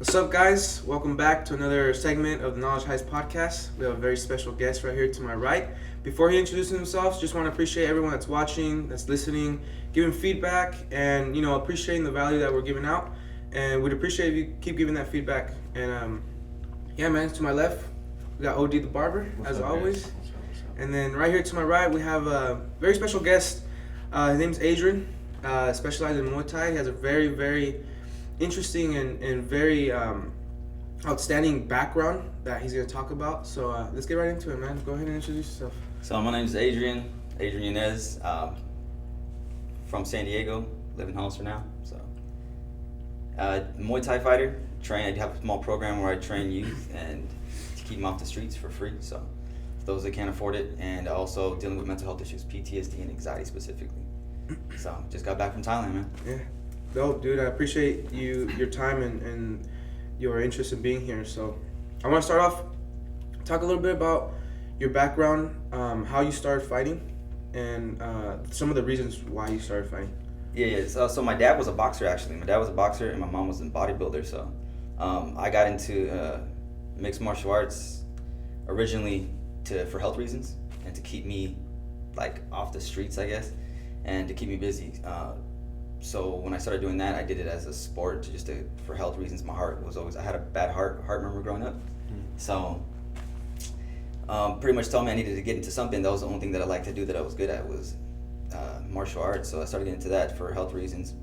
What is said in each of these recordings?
What's up, guys? Welcome back to another segment of the Knowledge Heights podcast. We have a very special guest right here to my right. Before he introduces himself, just want to appreciate everyone that's watching, that's listening, giving feedback, and appreciating the value that we're giving out. And we'd appreciate if you keep giving that feedback. And yeah, man, to my left, we got OD the barber, as always. And then right here to my right, we have a very special guest. His name's Adrian, specialized in Muay Thai. He has a very, very interesting and very outstanding background that he's going to talk about. So let's get right into it, man. Go ahead and introduce yourself. So my name is Adrian Yanez, from San Diego, live in Hollister now. So Muay Thai fighter, I have a small program where I train youth and to keep them off the streets for free. So for those that can't afford it, and also dealing with mental health issues, PTSD and anxiety specifically. So just got back from Thailand, man. Yeah. Dope, dude. I appreciate your time and your interest in being here. So I want to start off, talk a little bit about your background, how you started fighting, and some of the reasons why you started fighting. Yeah. So my dad was a boxer, actually. My dad was a boxer, and my mom was a bodybuilder. So I got into mixed martial arts originally for health reasons and to keep me off the streets, I guess, and to keep me busy. So when I started doing that, I did it as a sport, for health reasons. My heart was I had a bad heart murmur growing up. So pretty much told me I needed to get into something. That was the only thing that I liked to do that I was good at was martial arts. So I started getting into that for health reasons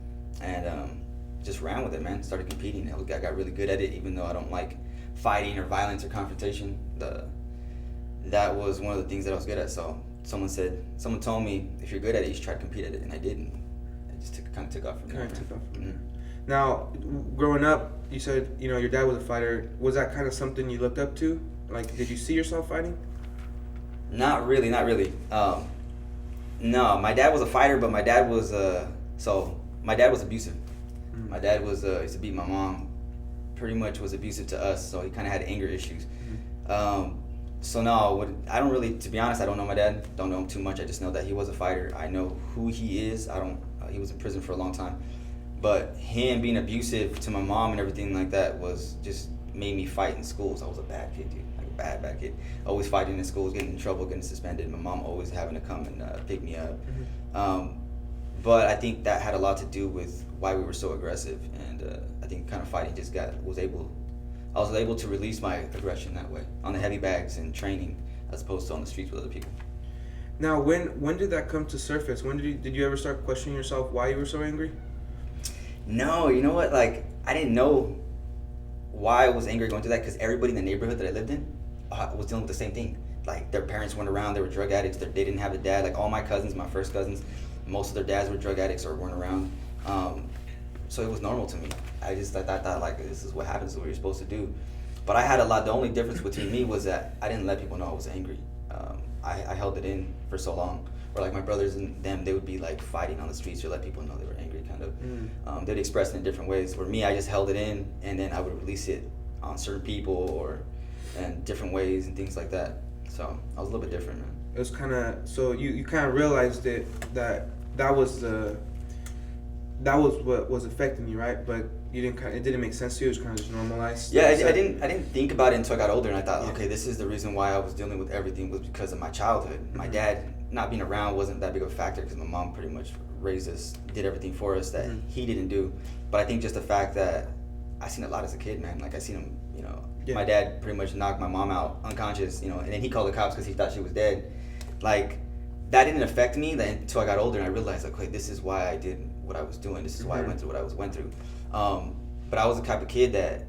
and just ran with it, man. Started competing. I got really good at it, even though I don't like fighting or violence or confrontation. That was one of the things that I was good at. So someone told me, if you're good at it, you should try to compete at it, and I did. And it just kind of took off from there. Now, growing up, you said your dad was a fighter. Was that kind of something you looked up to? Did you see yourself fighting? Not really. No, my dad was a fighter, but my dad was my dad was abusive. My dad was used to beat my mom. Pretty much was abusive to us, so he kind of had anger issues. So no, I don't really, to be honest, I don't know my dad. Don't know him too much. I just know that he was a fighter. I know who he is. He was in prison for a long time, but him being abusive to my mom and everything like that was just made me fight in schools. I was a bad kid, dude. Bad kid. Always fighting in schools, getting in trouble, getting suspended. My mom always having to come and pick me up. But I think that had a lot to do with why we were so aggressive, and I think kind of fighting just I was able to release my aggression that way on the heavy bags and training, as opposed to on the streets with other people. Now, when did that come to surface? When did you ever start questioning yourself why you were so angry? No, you know what? I didn't know why I was angry going through that, because everybody in the neighborhood that I lived in was dealing with the same thing. Their parents weren't around, they were drug addicts, they didn't have a dad. All my cousins, my first cousins, most of their dads were drug addicts or weren't around. So it was normal to me. I thought this is what happens, this is what you're supposed to do. But I had the only difference between me was that I didn't let people know I was angry. I held it in for so long. Or my brothers and them, they would be fighting on the streets or let people know they were angry, kind of. They'd express it in different ways. For me, I just held it in, and then I would release it on certain people and different ways and things like that. So I was a little bit different, man. It was kind of, so you kind of realized that was what was affecting you, right? But it didn't make sense to you. It was kind of just normalized. Yeah, I didn't think about it until I got older, and I thought, okay, this is the reason why I was dealing with everything was because of my childhood. My dad not being around wasn't that big of a factor because my mom pretty much raised us, did everything for us that he didn't do. But I think just the fact that I seen a lot as a kid, man. I seen him, my dad pretty much knocked my mom out unconscious, and then he called the cops because he thought she was dead. That didn't affect me until I got older, and I realized, wait, this is why I did what I was doing. This is why I went through what I went through. But I was the type of kid that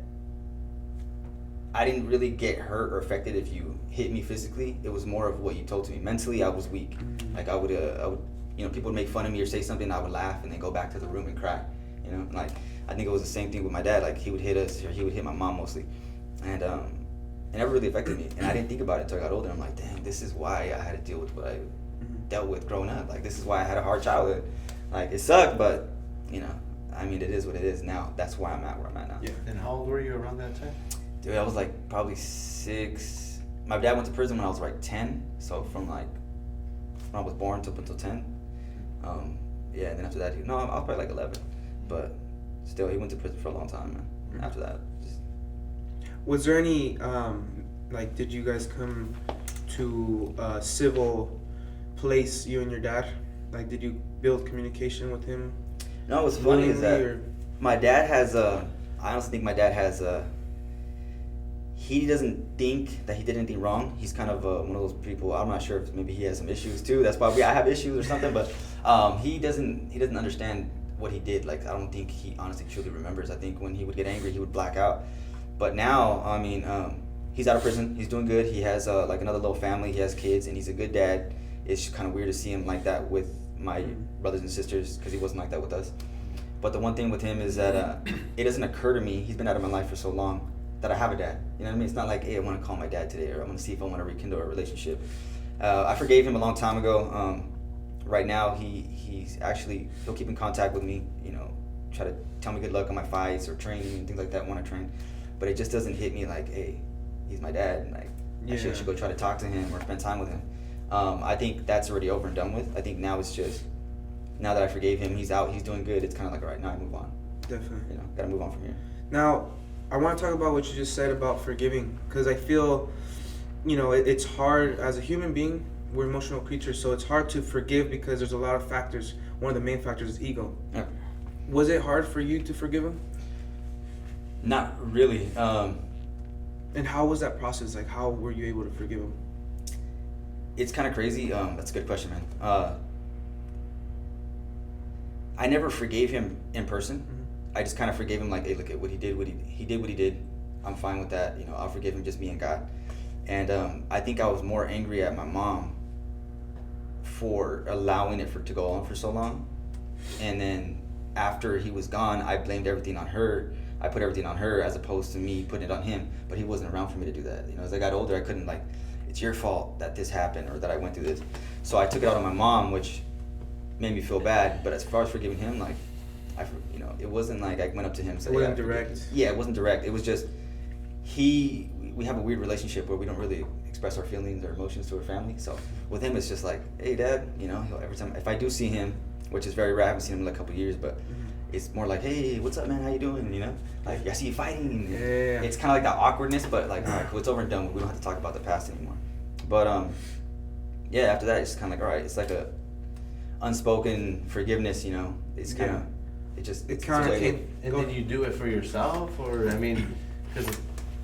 I didn't really get hurt or affected if you hit me physically. It was more of what you told to me. Mentally, I was weak. I would, people would make fun of me or say something, I would laugh and then go back to the room and cry. I think it was the same thing with my dad. He would hit us, or he would hit my mom mostly, and it never really affected me. And I didn't think about it until I got older. I'm like, dang, this is why I had to deal with what I dealt with growing up. This is why I had a hard childhood. It sucked, but it is what it is now. That's why I'm at where I'm at now. Yeah. And how old were you around that time? Dude, I was probably 6. My dad went to prison when I was 10. So from when I was born up until 10. And then after that, I was probably 11. But still, he went to prison for a long time, man. after that. Was there any like, did you guys come to a civil place, you and your dad? Like, did you build communication with him? No, what's funny is that or? my dad has I honestly think my dad has he doesn't think that he did anything wrong. He's kind of one of those people. I'm not sure if maybe he has some issues too. That's probably I have issues or something. But he doesn't understand what he did. Like, I don't think he honestly truly remembers. I think when he would get angry, he would black out. But now, I mean, he's out of prison. He's doing good. He has like another little family. He has kids, and he's a good dad. It's kind of weird to see him like that with my brothers and sisters, because he wasn't like that with us. But the one thing with him is that it doesn't occur to me, he's been out of my life for so long, that I have a dad. You know what I mean? It's not like, hey, I want to call my dad today, or I'm going to see if I want to rekindle a relationship. I forgave him a long time ago. Right now, he's actually, he'll keep in contact with me, you know, try to tell me good luck on my fights or training and things like that when I train. But it just doesn't hit me like, hey, he's my dad, and like, I should go try to talk to him or spend time with him. I think that's already over and done with. I think now it's just, now that I forgave him, he's out, he's doing good, it's kind of like, all right, now I move on. Definitely. You know, gotta move on from here. Now, I want to talk about what you just said about forgiving, because I feel, you know, it's hard as a human being. We're emotional creatures, so it's hard to forgive because there's a lot of factors. One of the main factors is ego. Yeah. Was it hard for you to forgive him? Not really. And how was that process? Like, how were you able to forgive him? It's kind of crazy. That's a good question, man. I never forgave him in person. I just kind of forgave him like, hey, look at what he did. He did what he did. I'm fine with that. You know, I'll forgive him, just me and God. And I think I was more angry at my mom for allowing it to go on for so long. And then after he was gone, I blamed everything on her. I put everything on her as opposed to me putting it on him. But he wasn't around for me to do that. You know, as I got older, I couldn't like, it's your fault that this happened or that I went through this. So I took it out on my mom, which made me feel bad. But as far as forgiving him, like, you know, it wasn't like I went up to him and said, it wasn't direct. Yeah, it wasn't direct. It was just we have a weird relationship where we don't really express our feelings or emotions to our family. So with him, it's just like, hey, Dad, you know, every time if I do see him, which is very rare, I haven't seen him in like a couple of years, but it's more like, hey, what's up, man? How you doing? You know, like, I see you fighting. Yeah. It's kind of like that awkwardness, but like, all right, cool, it's over and done with. We don't have to talk about the past anymore. But yeah, after that, it's kind of like, all right, it's like a unspoken forgiveness. You know, it's kind of it kind of came. And did you do it for yourself, or I mean, because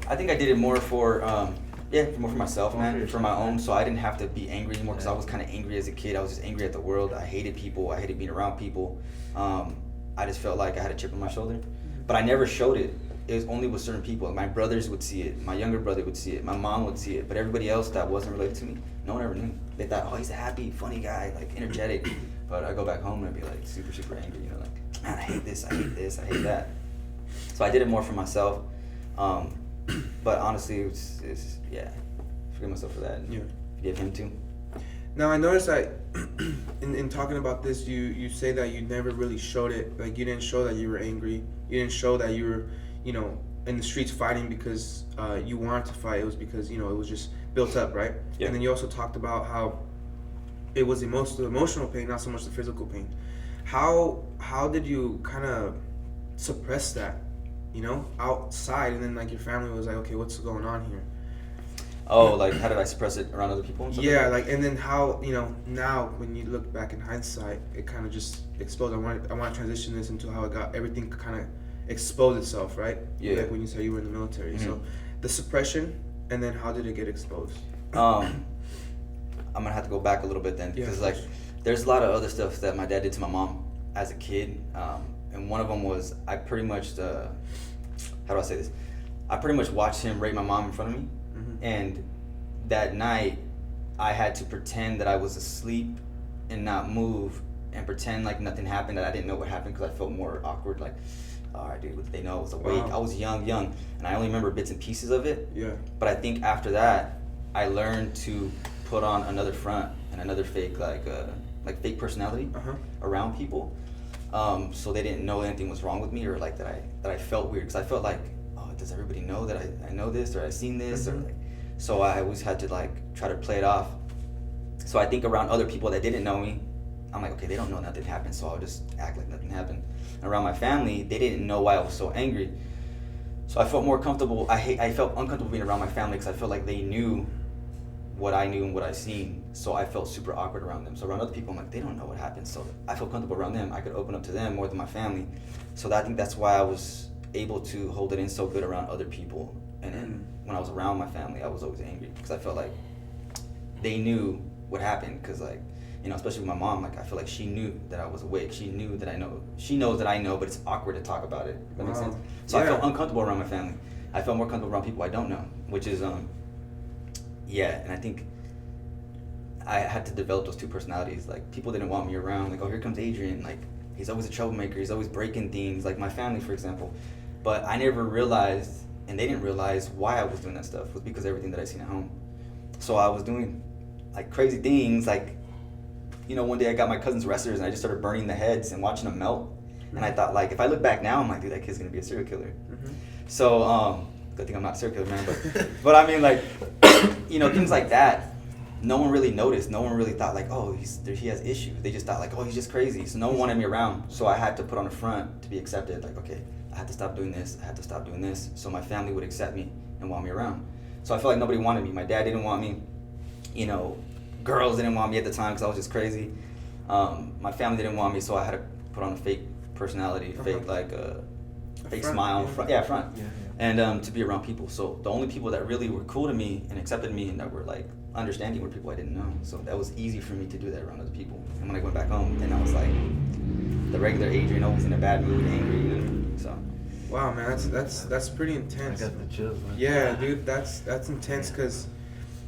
I think I did it more for more for myself, More man, for for my own, so I didn't have to be angry anymore, because I was kind of angry as a kid. I was just angry at the world. I hated people. I hated being around people. I just felt like I had a chip on my shoulder, but I never showed it. It was only with certain people. My brothers would see it. My younger brother would see it. My mom would see it. But everybody else that wasn't related to me, no one ever knew. They thought, oh, he's a happy, funny guy, like energetic. But I go back home and I'd be like super, super angry. You know, like, man, I hate this. I hate this. I hate that. So I did it more for myself. But honestly, it's forgive myself for that. Yeah. Forgive him too. Now, I noticed that in talking about this, you say that you never really showed it. Like, you didn't show that you were angry. You didn't show that you were, you know, in the streets fighting because you wanted to fight. It was because, you know, it was just built up, right? Yeah. And then you also talked about how it was the emotional pain, not so much the physical pain. How did you kind of suppress that, you know, outside? And then, like, your family was like, okay, what's going on here? Oh, like, how did I suppress it around other people and stuff? Yeah, like, and then how, you know, now when you look back in hindsight, it kind of just exposed. I want to transition this into how it got, everything kind of exposed itself, right? Yeah. Like when you said you were in the military. Mm-hmm. So the suppression, and then how did it get exposed? I'm gonna have to go back a little bit then, because like, there's a lot of other stuff that my dad did to my mom as a kid, and one of them was I pretty much how do I say this? I pretty much watched him rape my mom in front of me. And that night, I had to pretend that I was asleep and not move and pretend like nothing happened, that I didn't know what happened, because I felt more awkward. Like, all right, dude, they know I was awake. Wow. I was young, and I only remember bits and pieces of it. Yeah. But I think after that, I learned to put on another front and another fake, like fake personality around people, so they didn't know anything was wrong with me, or like that I felt weird, because I felt like, oh, does everybody know that I know this, or I've seen this, or like. So I always had to like try to play it off. So I think around other people that didn't know me, I'm like, okay, they don't know nothing happened, so I'll just act like nothing happened. And around my family, they didn't know why I was so angry. So I felt more comfortable. I felt uncomfortable being around my family because I felt like they knew what I knew and what I seen. So I felt super awkward around them. So around other people, I'm like, they don't know what happened. So I felt comfortable around them. I could open up to them more than my family. So I think that's why I was able to hold it in so good around other people. And then when I was around my family, I was always angry because I felt like they knew what happened. Because like, you know, especially with my mom, like I feel like she knew that I was awake. She knew that I know. She knows that I know, but it's awkward to talk about it. That makes sense. So I felt uncomfortable around my family. I felt more comfortable around people I don't know, which is yeah. And I think I had to develop those two personalities. Like people didn't want me around. Like, oh, here comes Adrian. Like he's always a troublemaker. He's always breaking things. Like my family, for example. But I never realized, and they didn't realize why I was doing that stuff was because of everything that I seen at home. So I was doing like crazy things. Like, you know, one day I got my cousin's wrestlers and I just started burning the heads and watching them melt. And I thought, like, if I look back now, I'm like, dude, that kid's gonna be a serial killer. So, good thing I'm not a serial killer, man. But I mean, like, you know, things like that. No one really noticed. No one really thought like, oh, he has issues. They just thought like, oh, he's just crazy. So no one wanted me around. So I had to put on a front to be accepted. Like, okay, I had to stop doing this. I had to stop doing this. So my family would accept me and want me around. So I felt like nobody wanted me. My dad didn't want me. You know, girls didn't want me at the time because I was just crazy. My family didn't want me, so I had to put on a fake personality, fake like fake front, smile, front. And to be around people. So the only people that really were cool to me and accepted me and that were like understanding were people I didn't know. So that was easy for me to do that around other people. And when I went back home, then I was like the regular Adrian, always in a bad mood, angry, you know. So. Wow, man, that's pretty intense. I got the chills, man. Yeah, dude, that's intense because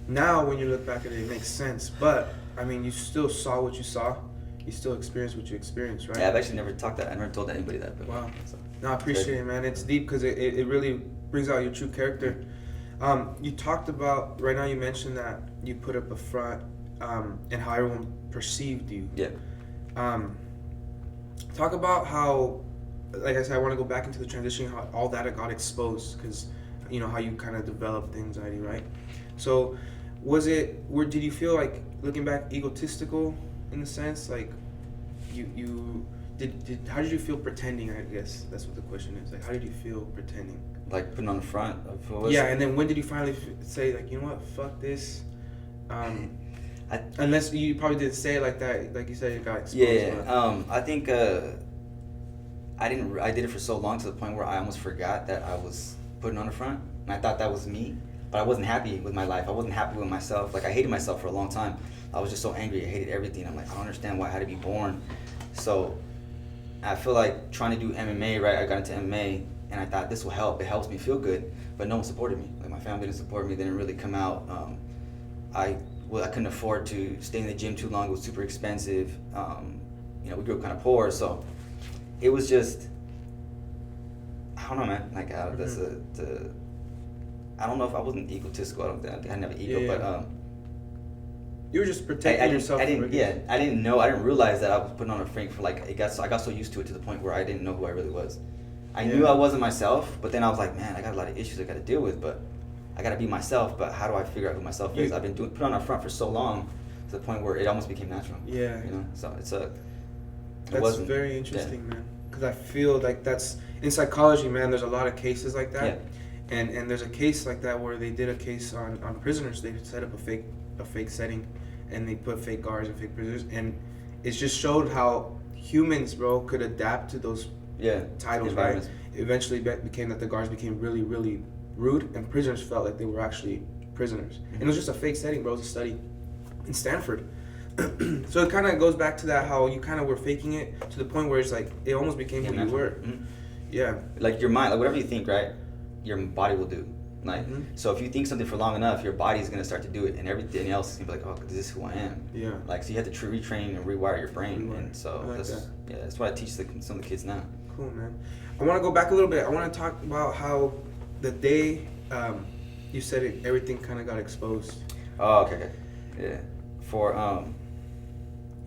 now when you look back at it, it makes sense. But I mean, you still saw what you saw. You still experienced what you experienced, right? Yeah, I've actually never talked that. I never told anybody that. But, wow. So. No, I appreciate it, man. It's deep because it really brings out your true character. You talked about, right now you mentioned that you put up a front and how everyone perceived you. Yeah. Talk about how, like I said, I want to go back into the transition, how all that got exposed because, you know, how you kind of developed the anxiety, right? So did you feel like, looking back, egotistical in the sense, like how did you feel pretending? I guess that's what the question is. Like, how did you feel pretending? Like putting on the front of who was. Yeah, and then when did you finally say, like, you know what, fuck this? Unless you probably didn't say it like that, like you said, it got exposed. Yeah, I think I did it for so long to the point where I almost forgot that I was putting on the front, and I thought that was me, but I wasn't happy with my life. I wasn't happy with myself. Like, I hated myself for a long time. I was just so angry. I hated everything. I'm like, I don't understand why I had to be born. So I feel like trying to do MMA, right? I got into MMA, and I thought this will help. It helps me feel good, but no one supported me. Like, my family didn't support me. They didn't really come out. I couldn't afford to stay in the gym too long. It was super expensive. You know, we grew up kind of poor, so it was just, I don't know, man. Like, that's I don't know if I wasn't egotistical. I don't think I didn't have an ego, but you were just protecting yourself. I didn't know. I didn't realize that I was putting on a front for like. I got so used to it to the point where I didn't know who I really was. I knew I wasn't myself, but then I was like, man, I got a lot of issues I got to deal with, but I got to be myself. But how do I figure out who myself is? I've been put on a front for so long to the point where it almost became natural. Yeah. You know, so that's very interesting, man. Because I feel like that's in psychology, man. There's a lot of cases like that. Yeah. And there's a case like that where they did a case on prisoners. They set up a fake setting, and they put fake guards and fake prisoners, and it just showed how humans, bro, could adapt to those titles, right? Eventually became that the guards became really, really rude, and prisoners felt like they were actually prisoners. Mm-hmm. And it was just a fake setting, bro. It was a study in Stanford. So it kind of goes back to that, how you kind of were faking it to the point where it's like it almost became who you were. Mm-hmm. Yeah. Like your mind, like whatever you think, right? Your body will do. Like, so if you think something for long enough, your body's gonna start to do it, and everything else is gonna be like, oh, this is who I am. Yeah. Like, so you have to retrain and rewire your brain, and so that's what I teach some of the kids now. Cool, man. I want to go back a little bit. I want to talk about how the day you said everything kind of got exposed. Oh, okay. Yeah. For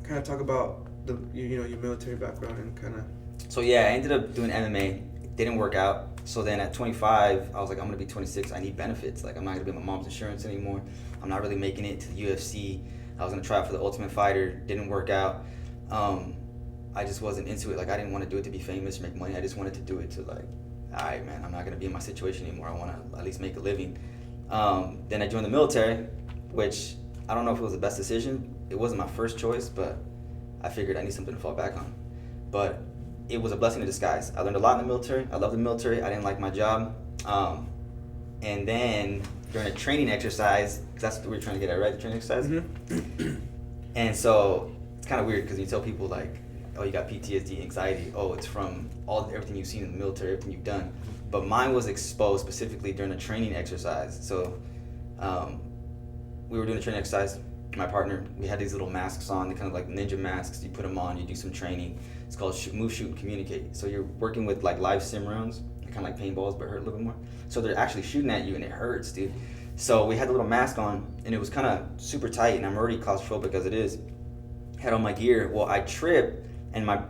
kind of talk about your military background and kind of. So yeah, I ended up doing MMA. It didn't work out. So then at 25, I was like, I'm gonna be 26. I need benefits. Like, I'm not gonna be on my mom's insurance anymore. I'm not really making it to the UFC. I was gonna try out for the Ultimate Fighter. Didn't work out. I just wasn't into it. Like, I didn't want to do it to be famous or make money. I just wanted to do it to like all right, man, I'm not going to be in my situation anymore. I want to at least make a living. Then I joined the military, which I don't know if it was the best decision. It wasn't my first choice, but I figured I need something to fall back on. But it was a blessing in disguise. I learned a lot in the military. I love the military. I didn't like my job. And then during a training exercise, because that's what we were trying to get at, right? The training exercise. Mm-hmm. And so it's kind of weird because you tell people like, oh, you got PTSD, anxiety. Oh, it's from everything you've seen in the military, everything you've done. But mine was exposed specifically during a training exercise. So we were doing a training exercise. My partner, we had these little masks on, the kind of like ninja masks. You put them on, you do some training. It's called move, shoot, and communicate. So you're working with like live sim rounds, kind of like paintballs, but hurt a little bit more. So they're actually shooting at you and it hurts, dude. So we had the little mask on and it was kind of super tight and I'm already claustrophobic as it is. Had on my gear. Well, I tripped and my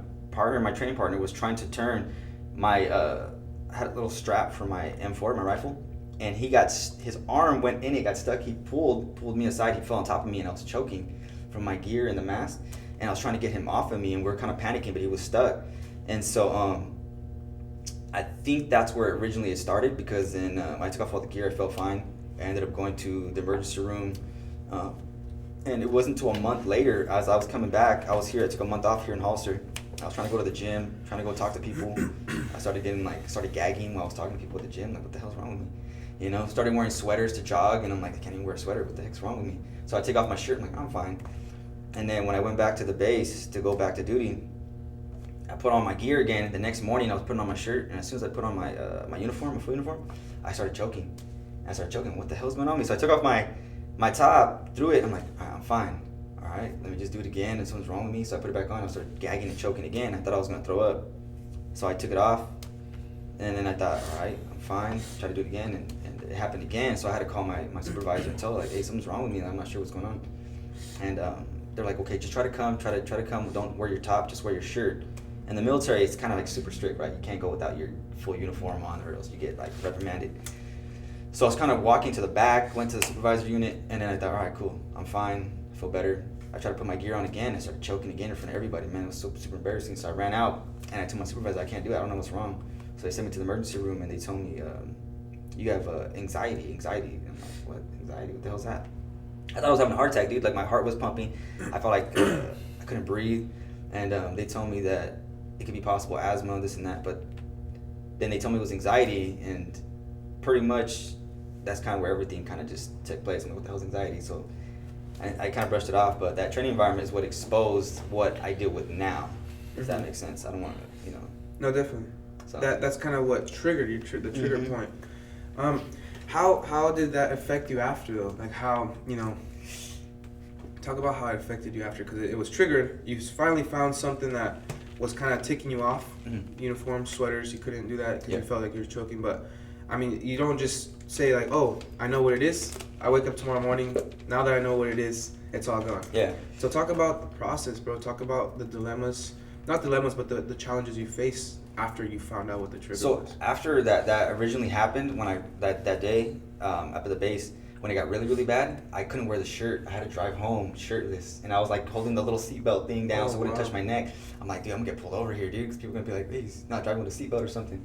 training partner was trying to turn my, I had a little strap for my M4, my rifle. And his arm went in it, got stuck. He pulled me aside. He fell on top of me, and I was choking from my gear and the mask. And I was trying to get him off of me, and we were kind of panicking, but he was stuck. And so I think that's where originally it started because then when I took off all the gear, I felt fine. I ended up going to the emergency room, and it wasn't until a month later, as I was coming back, I was here. I took a month off here in Hollister. I was trying to go to the gym, trying to go talk to people. I started gagging while I was talking to people at the gym. Like, what the hell's wrong with me? You know, started wearing sweaters to jog, and I'm like, I can't even wear a sweater. What the heck's wrong with me? So I take off my shirt. I'm like, I'm fine. And then when I went back to the base to go back to duty, I put on my gear again. The next morning, I was putting on my shirt, and as soon as I put on my my uniform, my full uniform, I started choking. What the hell's going on with me? So I took off my top, threw it. I'm like, all right, I'm fine. All right, let me just do it again. And something's wrong with me. So I put it back on. I started gagging and choking again. I thought I was gonna throw up. So I took it off, and then I thought, all right, I'm fine. Try to do it again, and it happened again. So I had to call my supervisor and tell her, like, hey, something's wrong with me. And I'm not sure what's going on. And they're like, okay, just try to come. Don't wear your top, just wear your shirt. In the military, it's kind of like super strict, right? You can't go without your full uniform on, or else you get like reprimanded. So I was kind of walking to the back, went to the supervisor unit, and then I thought, all right, cool, I'm fine, I feel better. I tried to put my gear on again, and I started choking again in front of everybody. Man, it was so super embarrassing. So I ran out, and I told my supervisor, I can't do it, I don't know what's wrong. So they sent me to the emergency room, and they told me, you have anxiety. And I'm like, what, anxiety, what the hell's that? I thought I was having a heart attack, dude. Like, my heart was pumping. I felt like I couldn't breathe, and they told me that it could be possible asthma, this and that, but then they told me it was anxiety, and pretty much that's kind of where everything kind of just took place. I'm like, what the hell's anxiety? So I kind of brushed it off, but that training environment is what exposed what I deal with now. If that makes sense. I don't want to, you know. No, definitely. So. That's kind of what triggered you, the trigger point. How did that affect you after though? Like how, you know, talk about how it affected you after, because it was triggered. You finally found something that was kind of ticking you off. Uniform, sweaters, you couldn't do that because you felt like you were choking. But I mean, you don't just say like, oh, I know what it is. I wake up tomorrow morning. Now that I know what it is, it's all gone. Yeah. So talk about the process, bro. Talk about the dilemmas, not dilemmas, but the challenges you faced after you found out what the trigger was. So after that originally happened, when that day up at the base, when it got really, really bad, I couldn't wear the shirt. I had to drive home shirtless, and I was like holding the little seatbelt thing down so it wouldn't touch my neck. I'm like, dude, I'm gonna get pulled over here, dude, because people are gonna be like, hey, he's not driving with a seatbelt or something.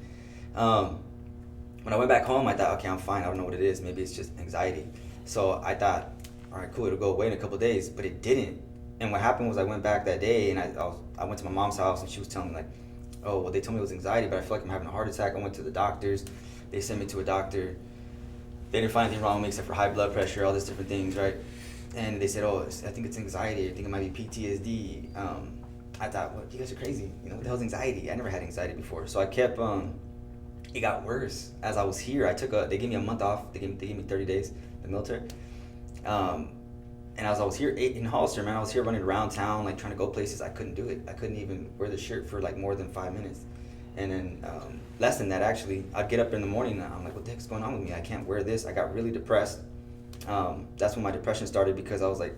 When I went back home, I thought, okay, I'm fine. I don't know what it is. Maybe it's just anxiety. So I thought, all right, cool, it'll go away in a couple of days, but it didn't. And what happened was I went back that day, and I went to my mom's house, and she was telling me like, oh, well, they told me it was anxiety, but I feel like I'm having a heart attack. I went to the doctors. They sent me to a doctor. They didn't find anything wrong with me except for high blood pressure, all these different things, right? And they said, oh, I think it's anxiety. I think it might be PTSD. I thought, well, you guys are crazy. You know, what the hell's anxiety? I never had anxiety before. So I kept, it got worse as I was here. They gave me a month off. They gave me 30 days, the military. And as I was here in Hollister, man, I was here running around town, like trying to go places. I couldn't do it. I couldn't even wear the shirt for like more than 5 minutes. And then less than that, actually. I'd get up in the morning and I'm like, what the heck's going on with me? I can't wear this. I got really depressed. That's when my depression started, because I was like,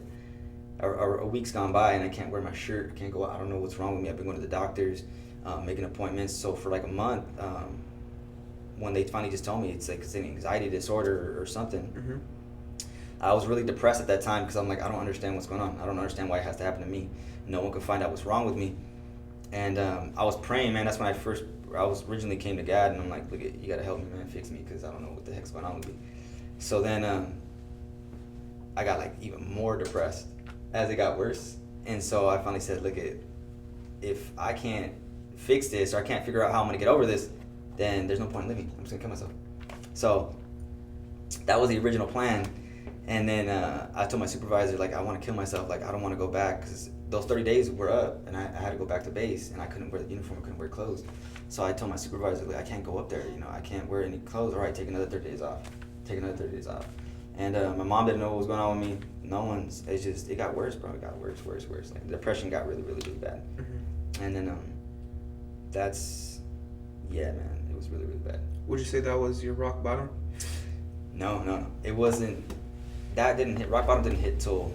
a week's gone by and I can't wear my shirt. I can't go out. I don't know what's wrong with me. I've been going to the doctors, making appointments. So for like a month, when they finally just told me it's like it's an anxiety disorder or something, I was really depressed at that time, because I'm like, I don't understand what's going on. I don't understand why it has to happen to me. No one could find out what's wrong with me. And I was praying, man. That's when I first I was originally came to God, and I'm like, look, you gotta help me, man, fix me, because I don't know what the heck's going on with me. So then I got like even more depressed as it got worse, and so I finally said, look, if I can't fix this, or I can't figure out how I'm gonna get over this, then there's no point in living. I'm just gonna kill myself. So that was the original plan. And then I told my supervisor, like, I want to kill myself. Like, I don't want to go back, because those 30 days were up, and I had to go back to base, and I couldn't wear the uniform, I couldn't wear clothes. So I told my supervisor, like, I can't go up there, I can't wear any clothes. All right, take another 30 days off. And my mom didn't know what was going on with me. No one's, it got worse, bro. It got worse. Like, the depression got really, really, really bad. Mm-hmm. And then man, it was really, really bad. Would you say that was your rock bottom? No. It wasn't. That didn't hit. Rock bottom didn't hit till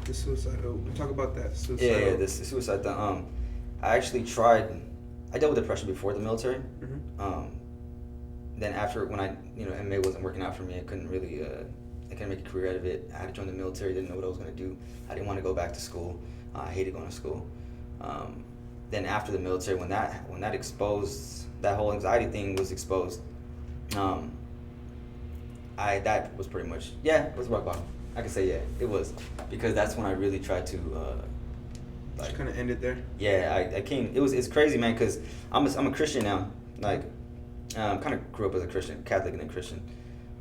the suicide. Talk about that suicide. Yeah, the suicide thing. I actually tried. I dealt with depression before the military. Mm-hmm. Then after, when MMA wasn't working out for me, I couldn't really. I couldn't make a career out of it. I had to join the military. Didn't know what I was gonna do. I didn't want to go back to school. I hated going to school. Then after the military, when that exposed, that whole anxiety thing was exposed. That was pretty much, it was rock bottom. I can say, it was, because that's when I really tried to just kind of ended there. Yeah, I came. It's crazy, man, because I'm a Christian now. Like, kind of grew up as a Christian, Catholic and then Christian,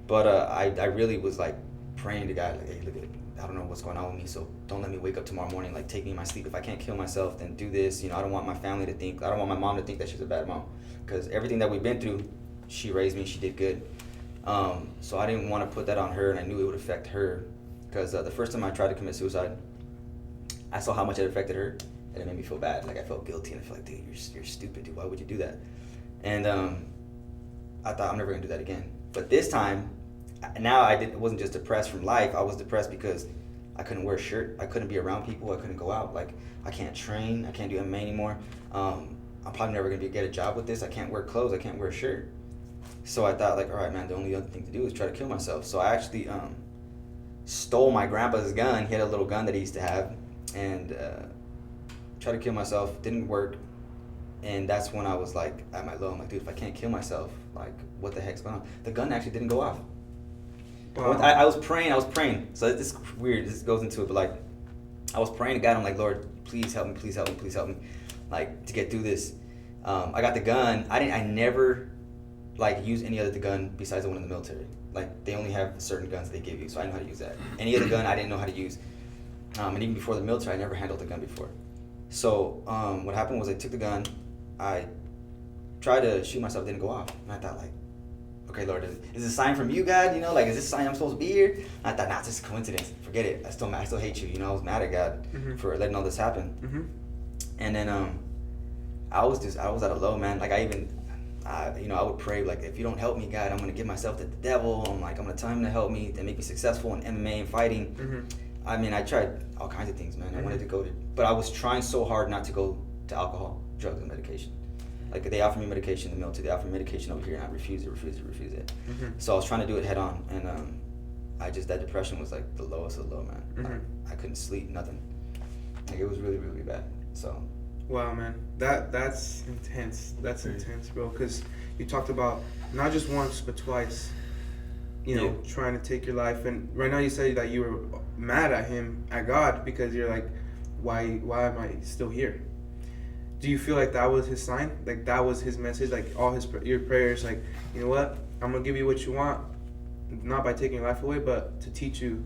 but I really was like praying to God, like, hey, look, I don't know what's going on with me, so don't let me wake up tomorrow morning, like, take me in my sleep. If I can't kill myself, then do this. I don't want my family to think. I don't want my mom to think that she's a bad mom, because everything that we've been through, she raised me. She did good. So I didn't want to put that on her, and I knew it would affect her, because the first time I tried to commit suicide, I saw how much it affected her, and it made me feel bad. Like, I felt guilty, and I felt like, dude, you're stupid, dude. Why would you do that? And I thought, I'm never gonna do that again. But this time, now it wasn't just depressed from life. I was depressed because I couldn't wear a shirt. I couldn't be around people. I couldn't go out. Like, I can't train. I can't do MMA anymore. I'm probably never gonna get a job with this. I can't wear clothes. I can't wear a shirt. So I thought, like, all right, man, the only other thing to do is try to kill myself. So I actually stole my grandpa's gun. He had a little gun that he used to have, and tried to kill myself. Didn't work. And that's when I was like at my low. I'm like, dude, if I can't kill myself, like, what the heck's going on? The gun actually didn't go off. Wow. I was praying. So it's weird. This goes into it, but like, I was praying to God. I'm like, Lord, please help me, like, to get through this. I got the gun. I never like use any other gun besides the one in the military. Like, they only have certain guns they give you, so I know how to use that. Any other gun I didn't know how to use. And even before the military, I never handled a gun before. So what happened was I took the gun, I tried to shoot myself, didn't go off. And I thought, like, okay, Lord, is this a sign from you, God? Like, is this a sign I'm supposed to be here? And I thought, nah, it's just a coincidence. Forget it. I still hate you. I was mad at God for letting all this happen. Mm-hmm. And then I was at a low, man. Like, I would pray, like, if you don't help me, God, I'm going to give myself to the devil. I'm going to tell him to help me, to make me successful in MMA and fighting. Mm-hmm. I mean, I tried all kinds of things, man. I wanted to but I was trying so hard not to go to alcohol, drugs, and medication. Like, they offered me medication in the military, they offered me medication over here, and I refused it. Mm-hmm. So I was trying to do it head on, and that depression was like the lowest of the low, man. Mm-hmm. I couldn't sleep, nothing. Like, it was really, really bad. So. Wow, man, that's intense. That's intense, bro. Because you talked about not just once but twice, trying to take your life. And right now you said that you were mad at God, because you're like, why am I still here? Do you feel like that was his sign? Like, that was his message? Like, all your prayers, like, you know what? I'm gonna give you what you want, not by taking your life away, but to teach you,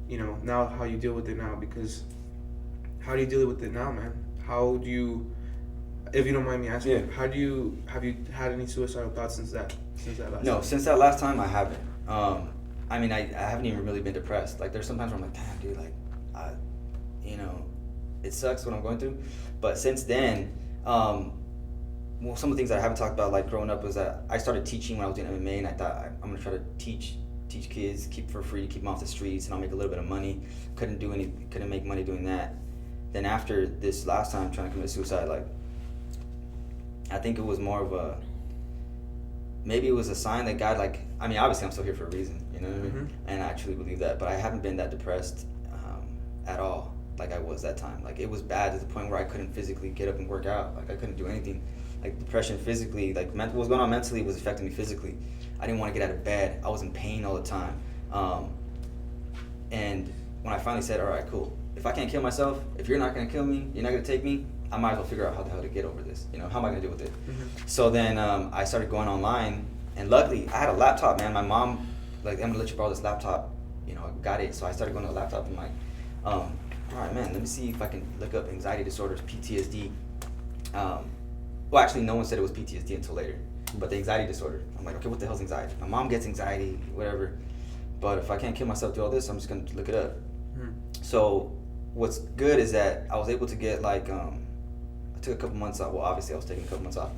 now how you deal with it now. Because how do you deal with it now, man? How do you, if you don't mind me asking, have you had any suicidal thoughts since that last time? Since that last time, I haven't. I mean, I haven't even really been depressed. Like, there's sometimes where I'm like, damn, dude, like, it sucks what I'm going through. But since then, some of the things that I haven't talked about, like, growing up, was that I started teaching when I was doing MMA, and I thought, I'm going to try to teach kids, keep for free, keep them off the streets, and I'll make a little bit of money. Couldn't make money doing that. Then after this last time trying to commit suicide, like, I think it was more of maybe it was a sign that God, like, I mean, obviously I'm still here for a reason, you know what I mean? Mm-hmm. And I truly believe that, but I haven't been that depressed at all like I was that time. Like, it was bad to the point where I couldn't physically get up and work out. Like, I couldn't do anything. like depression physically, like what was going on mentally was affecting me physically. I didn't want to get out of bed. I was in pain all the time. And when I finally said, all right, cool. If I can't kill myself, if you're not going to kill me, you're not going to take me, I might as well figure out how the hell to get over this. You know, how am I going to deal with it? So then I started going online, and luckily I had a laptop, man. My mom, like, I'm going to let you borrow this laptop. You know, I got it. So I started going to the laptop and like, all right, man, let me see if I can look up anxiety disorders, PTSD. Well, actually, no one said it was PTSD until later, but the anxiety disorder. I'm like, okay, what the hell's anxiety? My mom gets anxiety, whatever. But if I can't kill myself through all this, I'm just going to look it up. So what's good is that I was able to get like, I took a couple months off. Well, obviously I was taking a couple months off.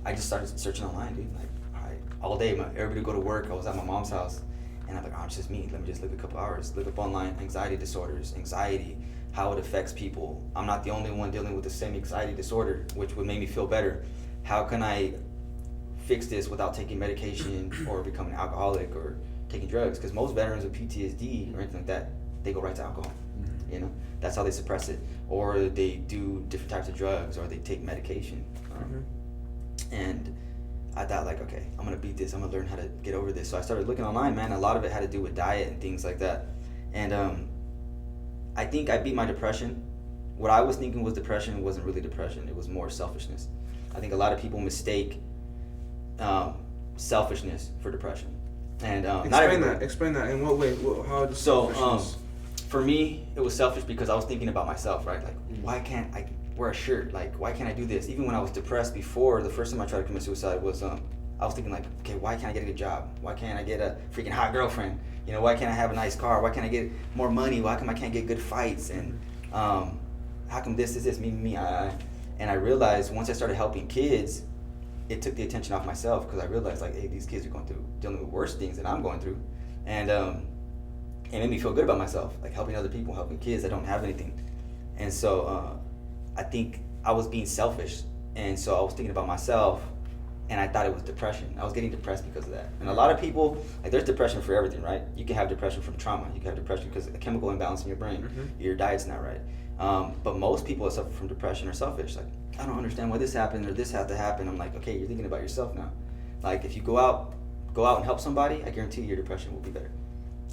I just started searching online, dude. Like, all right, all day, everybody would go to work. I was at my mom's house. And I'm like, oh, it's just me. Let me just look a couple hours. Look up online, anxiety disorders, anxiety, how it affects people. I'm not the only one dealing with the same anxiety disorder, which would make me feel better. How can I fix this without taking medication or becoming an alcoholic or taking drugs? Because most veterans with PTSD or anything like that, they go right to alcohol. You know, that's how they suppress it. Or they do different types of drugs, or they take medication. And I thought, like, okay, I'm gonna beat this. I'm gonna learn how to get over this. So I started looking online, man. A lot of it had to do with diet and things like that. And I think I beat my depression. What I was thinking was depression wasn't really depression. It was more selfishness. I think a lot of people mistake selfishness for depression. And Explain that. In what way? How? For me, it was selfish because I was thinking about myself, right? Like, why can't I wear a shirt? Like, why can't I do this? Even when I was depressed before, the first time I tried to commit suicide was, I was thinking like, okay, why can't I get a good job? Why can't I get a freaking hot girlfriend? You know, why can't I have a nice car? Why can't I get more money? Why come I can't get good fights? And how come this, me, I? And I realized once I started helping kids, it took the attention off myself because I realized like, hey, these kids are dealing with worse things than I'm going through. And it made me feel good about myself, like helping other people, helping kids that don't have anything. And so I think I was being selfish. And so I was thinking about myself, and I thought it was depression. I was getting depressed because of that. And a lot of people, like, there's depression for everything, right? You can have depression from trauma. You can have depression because of a chemical imbalance in your brain. Your diet's not right. But most people that suffer from depression are selfish. Like, I don't understand why this happened or this had to happen. I'm like, okay, you're thinking about yourself now. Like, if you go out and help somebody, I guarantee your depression will be better.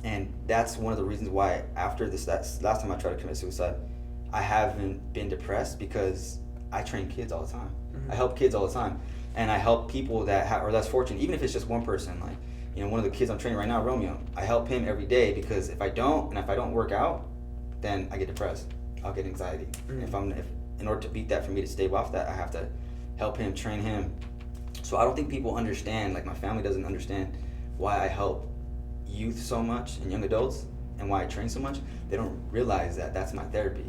And that's one of the reasons why after this last time I tried to commit suicide, I haven't been depressed because I train kids all the time. I help kids all the time. And I help people that are less fortunate, even if it's just one person. Like, you know, one of the kids I'm training right now, Romeo, I help him every day because if I don't work out, then I get depressed. I'll get anxiety. If in order to beat that, for me to stave off that, I have to help him, train him. So I don't think people understand, like my family doesn't understand why I help youth so much and young adults and why I train so much. They don't realize that that's my therapy.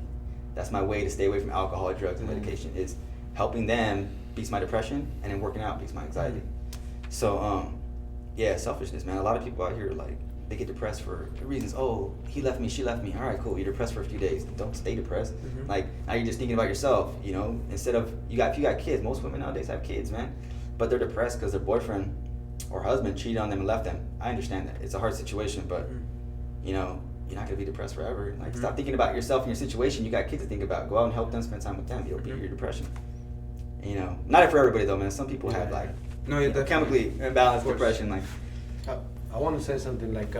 That's my way to stay away from alcohol, drugs, and medication, is helping them beats my depression, and then working out beats my anxiety. So yeah, selfishness, man. A lot of people out here, like, they get depressed for reasons. Oh, he left me, she left me. All right, cool. You're depressed for a few days. Don't stay depressed. Like, now you're just thinking about yourself, you know, instead of, if you got kids, most women nowadays have kids, man, but they're depressed because their boyfriend or husband cheated on them and left them. I understand that. It's a hard situation, but, you know, you're not going to be depressed forever. Like, stop thinking about yourself and your situation. You got kids to think about. Go out and help them, spend time with them. You'll beat your depression. You know, not for everybody, though, man. Some people have, like, chemically imbalanced depression. Like, I want to say something. Like,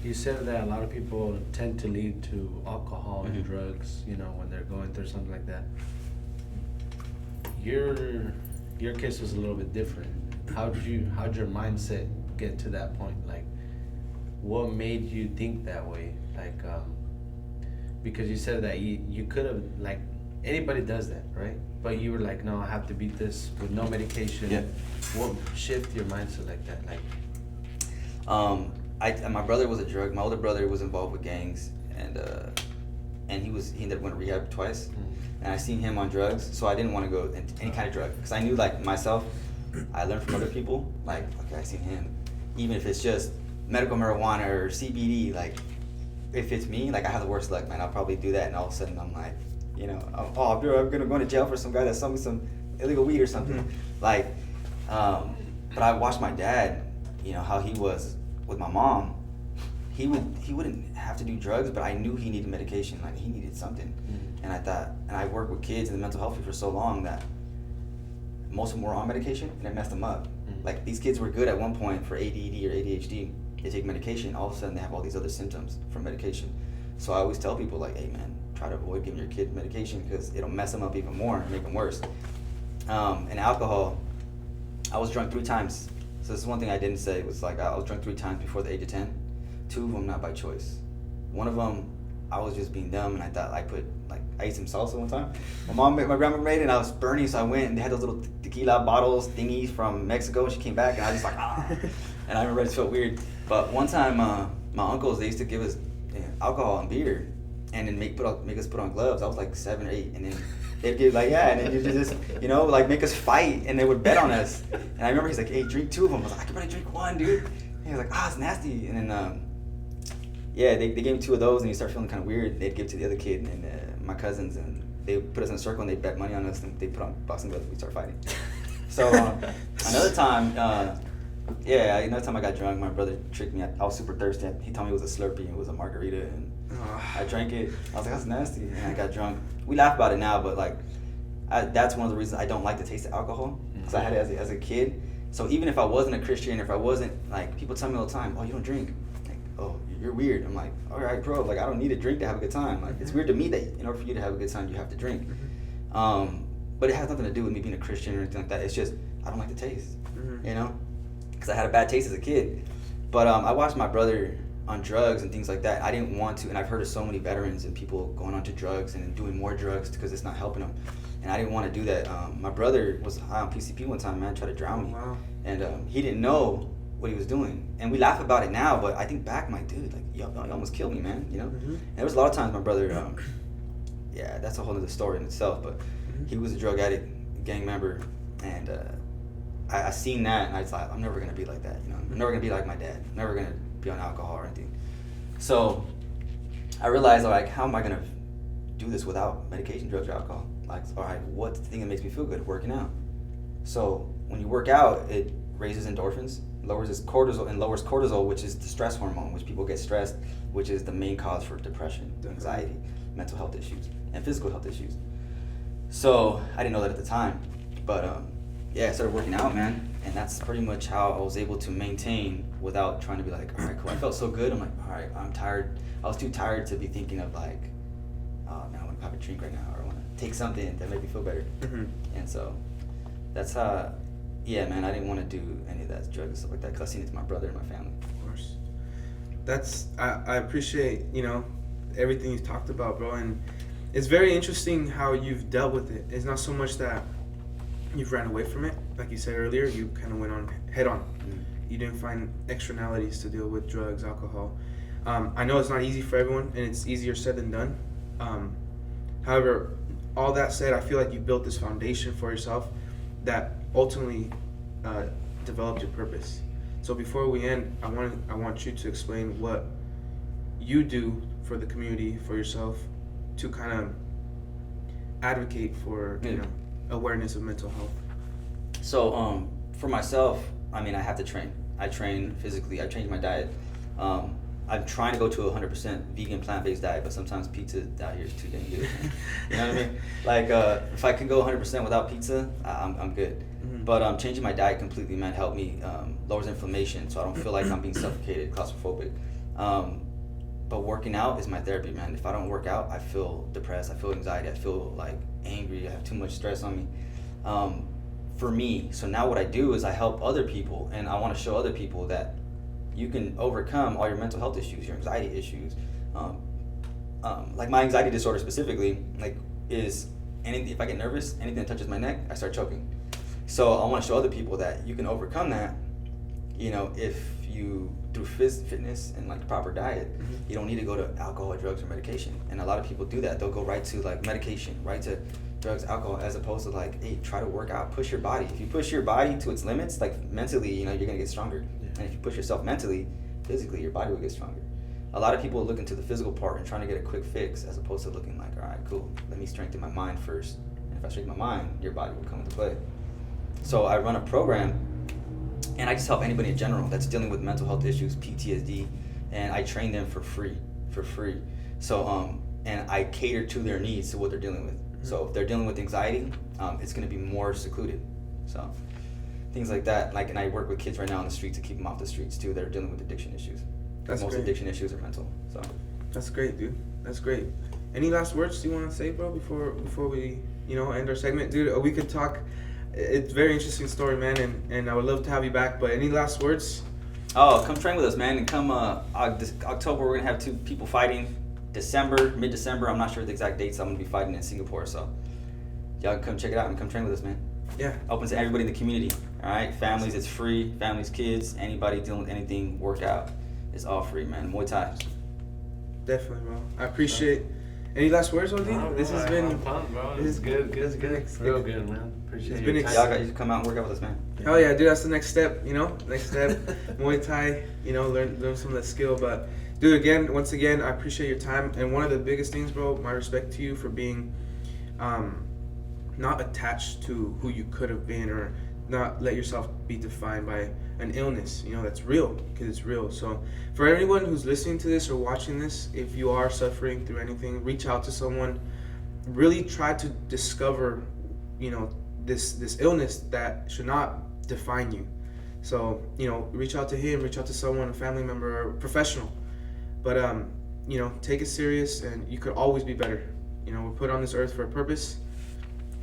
you said that a lot of people tend to lead to alcohol and drugs, you know, when they're going through something like that. Your case was a little bit different. How'd your mindset get to that point? Like, what made you think that way? Like, because you said that you could have, like, anybody does that, right? But you were like, no, I have to beat this with no medication. Yeah. What shifted your mindset like that? Like, my brother was my older brother was involved with gangs, and he ended up going to rehab twice. And I seen him on drugs, so I didn't want to go into any kind of drug, because I knew, like, myself, I learned from other people, like, okay, I seen him, even if it's just medical marijuana or CBD, like, if it's me, like, I have the worst luck, man. I'll probably do that, and all of a sudden I'm like, you know, I'm gonna go to jail for some guy that sold me some illegal weed or something. Like, but I watched my dad, you know, how he was with my mom. He wouldn't have to do drugs, but I knew he needed medication. Like, he needed something. And I thought, and I worked with kids in the mental health field for so long that most of them were on medication, and it messed them up. Like, these kids were good at one point for ADD or ADHD. They take medication, all of a sudden they have all these other symptoms from medication. So I always tell people, like, hey man, try to avoid giving your kid medication because it'll mess them up even more and make them worse. And alcohol, I was drunk 3 times. So this is one thing I didn't say. It was like, I was drunk 3 times before the age of 10. 2 of them not by choice. One of them, I was just being dumb, and I thought I ate some salsa one time. My grandma made it, and I was burning, so I went, and they had those little tequila bottles thingies from Mexico, and she came back, and I was just like, and I remember it felt weird. But one time, my uncles, they used to give us alcohol and beer, and then make us put on gloves. I was like 7 or 8, and then they'd give and then you just, make us fight, and they would bet on us. And I remember he's like, hey, drink 2 of them. I was like, I can only drink 1, dude. And he was like, it's nasty. And then, they gave me 2 of those, and you start feeling kind of weird. They'd give to the other kid and my cousins, and they put us in a circle, and they bet money on us, and they put on boxing gloves, and we start fighting. So another time I got drunk, my brother tricked me. I was super thirsty. He told me it was a Slurpee, and it was a margarita, and I drank it. I was like, that's nasty, and I got drunk. We laugh about it now, but that's one of the reasons I don't like the taste of alcohol, because I had it as a kid. So even if I wasn't a Christian, if I wasn't, people tell me all the time, oh, you don't drink. Oh, you're weird. I'm like, all right, bro. I don't need a drink to have a good time. It's weird to me that in order for you to have a good time, you have to drink. But it has nothing to do with me being a Christian or anything like that. It's just I don't like the taste, because I had a bad taste as a kid. But I watched my brother on drugs and things like that. I didn't want to, and I've heard of so many veterans and people going on to drugs and doing more drugs because it's not helping them. And I didn't want to do that. My brother was high on PCP one time, man, tried to drown me. Wow. And he didn't know what he was doing, and we laugh about it now, but I think back, my dude, you almost killed me, man, And there was a lot of times my brother, that's a whole other story in itself, but he was a drug addict, gang member, and I seen that, and I was like, I'm never gonna be like that, I'm never gonna be like my dad, I'm never gonna be on alcohol or anything. So I realized, how am I gonna do this without medication, drugs, or alcohol? All right, what's the thing that makes me feel good? Working out. So when you work out, it raises endorphins, lowers cortisol, and lowers cortisol, which is the stress hormone, which people get stressed, which is the main cause for depression, anxiety, mental health issues, and physical health issues. So I didn't know that at the time, but I started working out, man, and that's pretty much how I was able to maintain without trying to be like, all right, cool. I felt so good. I'm like, all right, I'm tired. I was too tired to be thinking of oh man, I want to have a drink right now, or I want to take something that make me feel better. And so that's how. Yeah, man, I didn't want to do any of that drugs and stuff like that because I seen it to my brother and my family. Of course. I appreciate, everything you've talked about, bro. And it's very interesting how you've dealt with it. It's not so much that you've ran away from it. Like you said earlier, you kind of went on head on. You didn't find externalities to deal with drugs, alcohol. I know it's not easy for everyone, and it's easier said than done. However, all that said, I feel like you built this foundation for yourself that ultimately developed your purpose. So before we end, I want you to explain what you do for the community, for yourself, to kind of advocate for awareness of mental health. So for myself, I have to train. I train physically. I changed my diet. I'm trying to go to a 100% vegan plant-based diet, but sometimes pizza out here is too dang good. You know what I mean? If I can go 100% without pizza, I'm good. But changing my diet completely, man, helped me lowers inflammation, so I don't feel like I'm being suffocated, claustrophobic. But working out is my therapy, man. If I don't work out, I feel depressed, I feel anxiety, I feel angry, I have too much stress on me. For me, so now what I do is I help other people, and I want to show other people that you can overcome all your mental health issues, your anxiety issues. My anxiety disorder specifically, is anything. If I get nervous, anything that touches my neck, I start choking. So I want to show other people that you can overcome that. If you through fitness and the proper diet, you don't need to go to alcohol, drugs, or medication. And a lot of people do that. They'll go right to medication, right to drugs, alcohol, as opposed to hey, try to work out, push your body. If you push your body to its limits, mentally, you're gonna get stronger. And if you push yourself mentally, physically, your body will get stronger. A lot of people are looking to the physical part and trying to get a quick fix, as opposed to looking all right, cool, let me strengthen my mind first. And if I strengthen my mind, your body will come into play. So I run a program, and I just help anybody in general that's dealing with mental health issues, PTSD, and I train them for free. So, and I cater to their needs, to what they're dealing with. So if they're dealing with anxiety, it's gonna be more secluded. So things like that. Like, and I work with kids right now on the street to keep them off the streets too. That are dealing with addiction issues. That's Most great. addiction issues are mental. So That's great, dude. That's great. Any last words you want to say, bro, before we, end our segment? Dude, we could talk. It's a very interesting story, man, and I would love to have you back. But any last words? oh, come train with us, man, and come October we're gonna have 2 people fighting. Mid-December, I'm not sure the exact dates. I'm gonna be fighting in Singapore, so y'all come check it out and come train with us, man. Yeah. Open to everybody in the community. All right, families, it's free. Families, kids, anybody dealing with anything, workout, it's all free, man. Muay Thai. Definitely, bro. I appreciate. Any last words, OD? No, This bro, has I'm been. pumped, bro. this It's is good. It's Real good, man. Appreciate It's your been time. Y'all guys come out and work out with us, man. Hell yeah, dude. That's the next step. Next step. Muay Thai. Learn some of that skill. But, dude, once again, I appreciate your time. And one of the biggest things, bro, my respect to you for being, not attached to who you could have been, or not let yourself be defined by an illness, that's real, because it's real. So for anyone who's listening to this or watching this, if you are suffering through anything, reach out to someone. Really try to discover, this illness that should not define you. So, reach out to him, reach out to someone, a family member, or a professional. But, take it serious, and you could always be better. We're put on this earth for a purpose,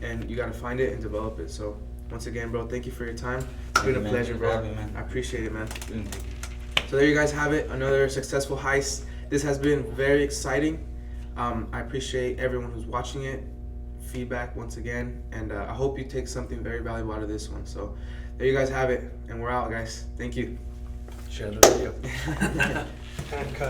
and you got to find it and develop it. So, once again, bro, thank you for your time. It's been a pleasure, bro. I appreciate it, man. So there you guys have it. Another successful heist. This has been very exciting. I appreciate everyone who's watching it. Feedback once again, and I hope you take something very valuable out of this one. So there you guys have it, and we're out, guys. Thank you. Share the video. Cut.